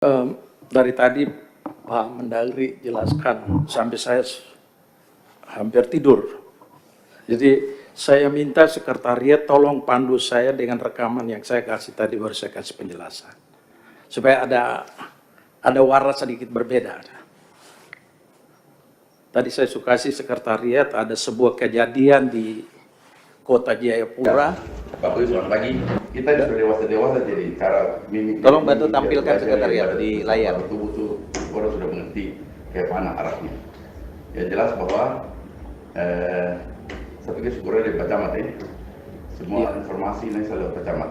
Dari tadi Pak Mendagri jelaskan sampai saya hampir tidur. Jadi saya minta sekretariat tolong pandu saya dengan rekaman yang saya kasih tadi, baru saya kasih penjelasan. Supaya ada warna sedikit berbeda. Tadi saya suka kasih sekretariat, ada sebuah kejadian di Kota Jayapura. Pak Pui, selamat pagi. Kita sudah dewasa-dewasa, jadi cara mimik. Tolong bantu tampilkan sekretariat di layar. Tubuh orang sudah mengerti kayak mana arahnya. Ya jelas bahwa saya pikir syukurnya dari Pak Camat ini. Semua informasi ini selalu Pak Camat.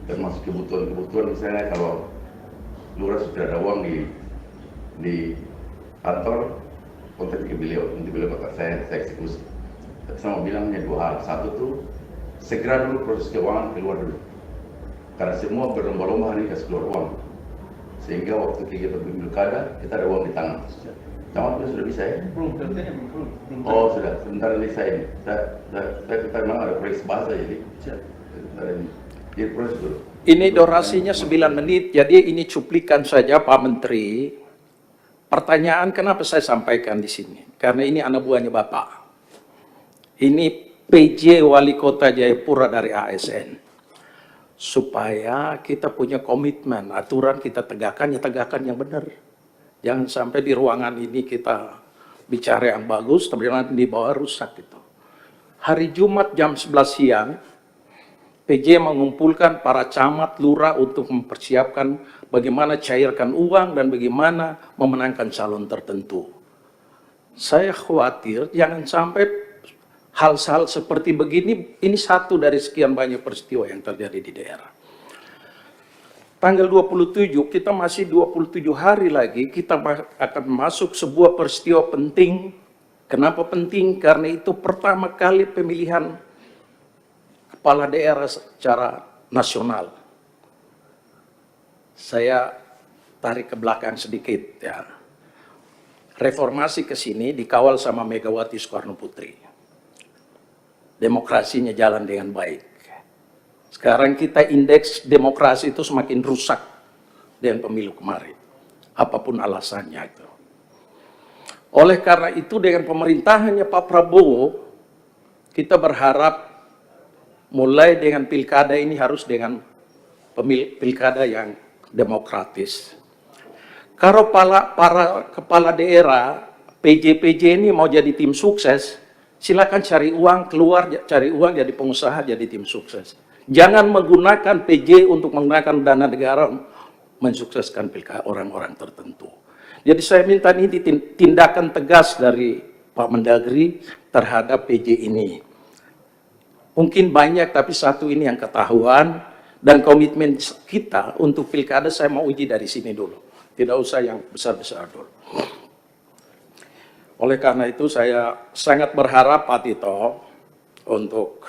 Termasuk kebutuhan misalnya kalau lurah sudah ada uang di kantor, kontak ke beliau, nanti beliau bakal saya eksekusi. Saya mau bilang hanya dua hal. Satu tuh, segera dulu proses keuangan keluar dulu. Karena semua berlomba-lomba hari ini kasih keluar uang. Sehingga waktu kegiatan pilkada, kita ada uang di tangan. Camat sudah bisa ya? Belum. Oh sudah, sebentar ini saya ini. Kita memang ada proyek bahasa jadi. Sebentar ini. Jadi proses dulu. Ini durasinya 9 menit, jadi ini cuplikan saja Pak Menteri. Pertanyaan kenapa saya sampaikan di sini? Karena ini anak buahnya Bapak. Ini PJ Wali Kota Jayapura dari ASN. Supaya kita punya komitmen, aturan kita tegakkan, ya tegakkan yang benar. Jangan sampai di ruangan ini kita bicara yang bagus, tapi nanti di bawah rusak gitu. Hari Jumat jam 11 siang, PJ mengumpulkan para camat, lurah untuk mempersiapkan bagaimana cairkan uang dan bagaimana memenangkan calon tertentu. Saya khawatir jangan sampai hal-hal seperti begini, ini satu dari sekian banyak peristiwa yang terjadi di daerah. Tanggal 27, kita masih 27 hari lagi, kita akan masuk sebuah peristiwa penting. Kenapa penting? Karena itu pertama kali pemilihan kepala daerah secara nasional. Saya tarik ke belakang sedikit ya. Reformasi ke sini dikawal sama Megawati Soekarno Putri. Demokrasinya jalan dengan baik. Sekarang kita indeks demokrasi itu semakin rusak dengan pemilu kemarin. Apapun alasannya itu. Oleh karena itu dengan pemerintahannya Pak Prabowo, kita berharap mulai dengan pilkada ini harus dengan pilkada yang demokratis. Kalau para kepala daerah, PJ ini mau jadi tim sukses, silakan cari uang, keluar cari uang jadi pengusaha, jadi tim sukses. Jangan menggunakan PJ untuk menggunakan dana negara mensukseskan pilkada orang-orang tertentu. Jadi saya minta ini tindakan tegas dari Pak Mendagri terhadap PJ ini. Mungkin banyak, tapi satu ini yang ketahuan dan komitmen kita untuk pilkada saya mau uji dari sini dulu. Tidak usah yang besar-besar dulu. Oleh karena itu saya sangat berharap Pak Tito untuk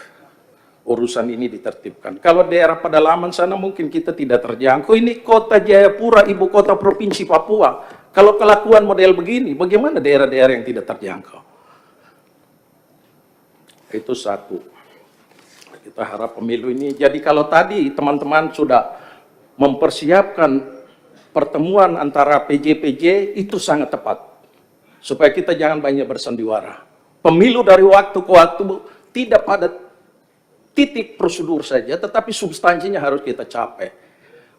urusan ini ditertibkan. Kalau daerah pedalaman sana mungkin kita tidak terjangkau. Ini Kota Jayapura, ibu kota provinsi Papua. Kalau kelakuan model begini, bagaimana daerah-daerah yang tidak terjangkau? Itu satu. Kita harap pemilu ini. Jadi kalau tadi teman-teman sudah mempersiapkan pertemuan antara PJ itu sangat tepat. Supaya kita jangan banyak bersandiwara. Pemilu dari waktu ke waktu tidak pada titik prosedur saja, tetapi substansinya harus kita capai.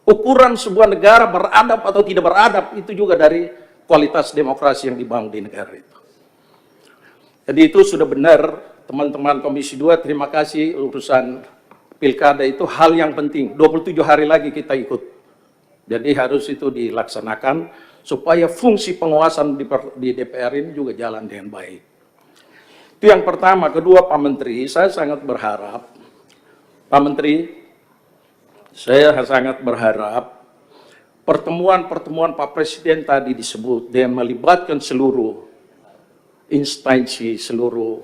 Ukuran sebuah negara beradab atau tidak beradab itu juga dari kualitas demokrasi yang dibangun di negara itu. Jadi itu sudah benar, teman-teman Komisi 2, terima kasih. Urusan pilkada itu hal yang penting. 27 hari lagi kita ikut. Jadi harus itu dilaksanakan supaya fungsi pengawasan di DPR ini juga jalan dengan baik. Itu yang pertama. Kedua, Pak Menteri, saya sangat berharap, Pak Menteri, saya sangat berharap pertemuan-pertemuan Pak Presiden tadi disebut dan melibatkan seluruh instansi, seluruh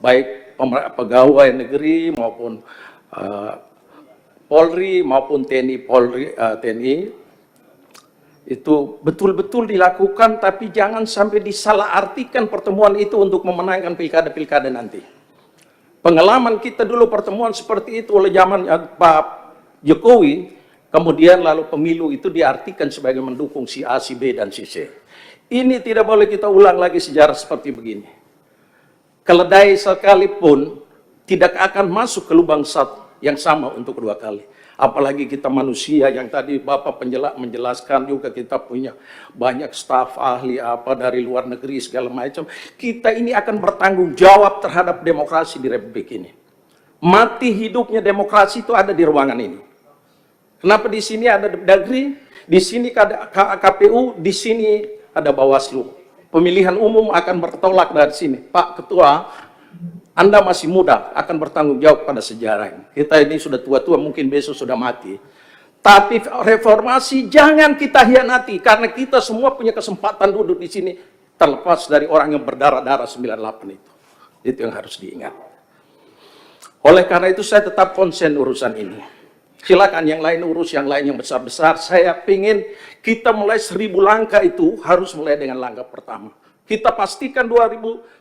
baik pegawai negeri maupun Polri maupun TNI, itu betul-betul dilakukan, tapi jangan sampai disalahartikan pertemuan itu untuk memenangkan pilkada-pilkada nanti. Pengalaman kita dulu pertemuan seperti itu oleh zaman Pak Jokowi, Kemudian lalu pemilu itu diartikan sebagai mendukung si A, si B, dan si C. Ini tidak boleh kita ulang lagi sejarah seperti begini. Keledai sekalipun tidak akan masuk ke lubang yang sama untuk kedua kali. Apalagi kita manusia yang tadi Bapak menjelaskan juga kita punya banyak staf ahli apa dari luar negeri segala macam. Kita ini akan bertanggung jawab terhadap demokrasi di Republik ini. Mati hidupnya demokrasi itu ada di ruangan ini. Kenapa di sini ada Dagri, di sini ada KPU, di sini ada Bawaslu. Pemilihan umum akan bertolak dari sini. Pak Ketua, Anda masih muda, akan bertanggung jawab pada sejarah ini. Kita ini sudah tua-tua, mungkin besok sudah mati. Tapi reformasi jangan kita hianati, karena kita semua punya kesempatan duduk di sini, terlepas dari orang yang berdarah-darah 98 itu. Itu yang harus diingat. Oleh karena itu saya tetap konsen urusan ini. Silakan yang lain urus yang lain yang besar-besar. Saya ingin kita mulai 1000 langkah itu harus mulai dengan langkah pertama. Kita pastikan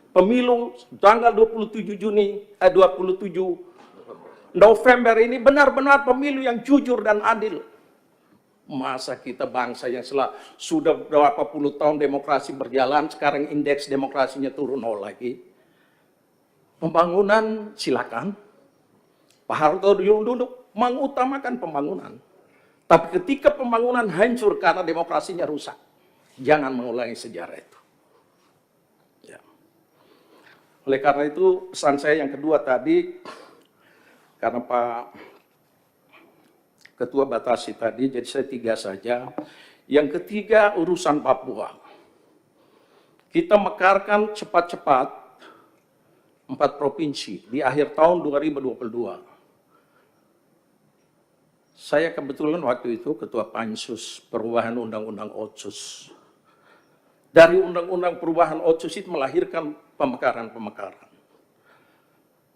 pemilu tanggal 27 November ini benar-benar pemilu yang jujur dan adil. Masa kita bangsa yang sudah berapa puluh tahun demokrasi berjalan, sekarang indeks demokrasinya turun 0 lagi. Pembangunan silakan. Pak Harto dulu mengutamakan pembangunan. Tapi ketika pembangunan hancur karena demokrasinya rusak, jangan mengulangi sejarah itu. Ya. Oleh karena itu pesan saya yang kedua tadi, karena Pak Ketua batasi tadi, jadi saya 3 saja. Yang ketiga urusan Papua. Kita mekarkan cepat-cepat 4 provinsi di akhir tahun 2022. Saya kebetulan waktu itu Ketua Pansus Perubahan Undang-Undang Otsus. Dari Undang-Undang Perubahan Otsus itu melahirkan pemekaran-pemekaran.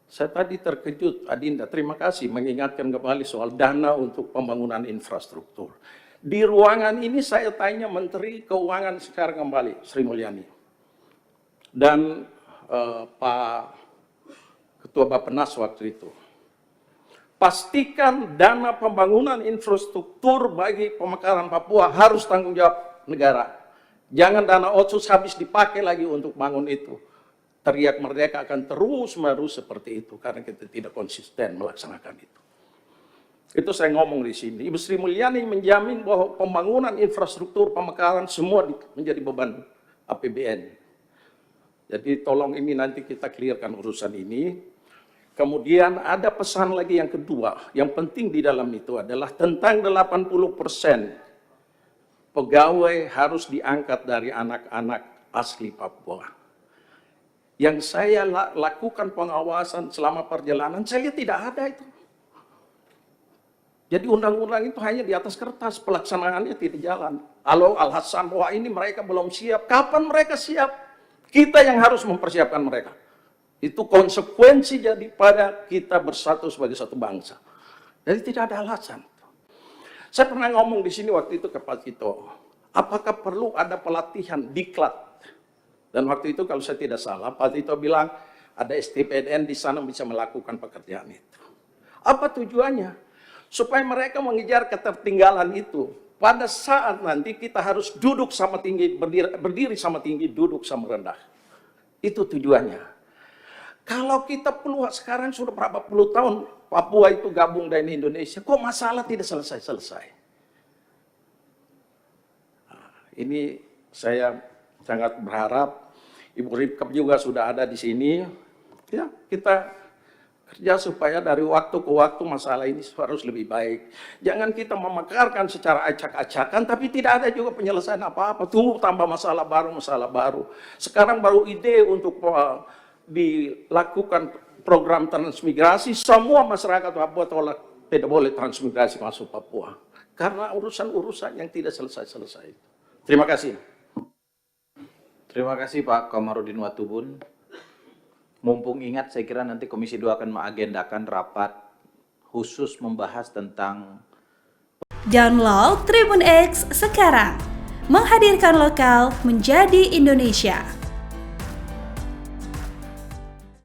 Saya tadi terkejut, Adinda, terima kasih mengingatkan kembali soal dana untuk pembangunan infrastruktur. Di ruangan ini saya tanya Menteri Keuangan sekarang kembali, Sri Mulyani. Dan Pak Ketua Bappenas waktu itu. Pastikan dana pembangunan infrastruktur bagi pemekaran Papua harus tanggung jawab negara. Jangan dana otsus habis dipakai lagi untuk bangun itu. Teriak merdeka akan terus-menerus seperti itu karena kita tidak konsisten melaksanakan itu. Itu saya ngomong di sini. Ibu Sri Mulyani menjamin bahwa pembangunan infrastruktur pemekaran semua menjadi beban APBN. Jadi tolong ini nanti kita clearkan urusan ini. Kemudian ada pesan lagi yang kedua, yang penting di dalam itu adalah tentang 80% pegawai harus diangkat dari anak-anak asli Papua. Yang saya lakukan pengawasan selama perjalanan, saya lihat tidak ada itu. Jadi undang-undang itu hanya di atas kertas, pelaksanaannya tidak jalan. Kalau alasan wah ini mereka belum siap, kapan mereka siap? Kita yang harus mempersiapkan mereka. Itu konsekuensi daripada kita bersatu sebagai satu bangsa. Jadi tidak ada alasan. Saya pernah ngomong di sini waktu itu ke Pak Tito, apakah perlu ada pelatihan diklat? Dan waktu itu kalau saya tidak salah, Pak Tito bilang ada STPDN di sana bisa melakukan pekerjaan itu. Apa tujuannya? Supaya mereka mengejar ketertinggalan itu. Pada saat nanti kita harus duduk sama tinggi, berdiri sama tinggi, duduk sama rendah. Itu tujuannya. Kalau kita sekarang sudah berapa puluh tahun Papua itu gabung dengan Indonesia, kok masalah tidak selesai-selesai? Nah, ini saya sangat berharap Ibu Ripkap juga sudah ada di sini. Ya, kita kerja supaya dari waktu ke waktu masalah ini harus lebih baik. Jangan kita memekarkan secara acak-acakan, tapi tidak ada juga penyelesaian apa-apa. Tunggu tambah masalah baru. Sekarang baru ide untuk dilakukan program transmigrasi, semua masyarakat Papua tidak boleh transmigrasi masuk Papua. Karena urusan-urusan yang tidak selesai-selesai. Terima kasih. Terima kasih Pak Komarudin Watubun. Mumpung ingat, saya kira nanti Komisi 2 akan mengagendakan rapat khusus membahas tentang Download Tribun X sekarang. Menghadirkan lokal menjadi Indonesia.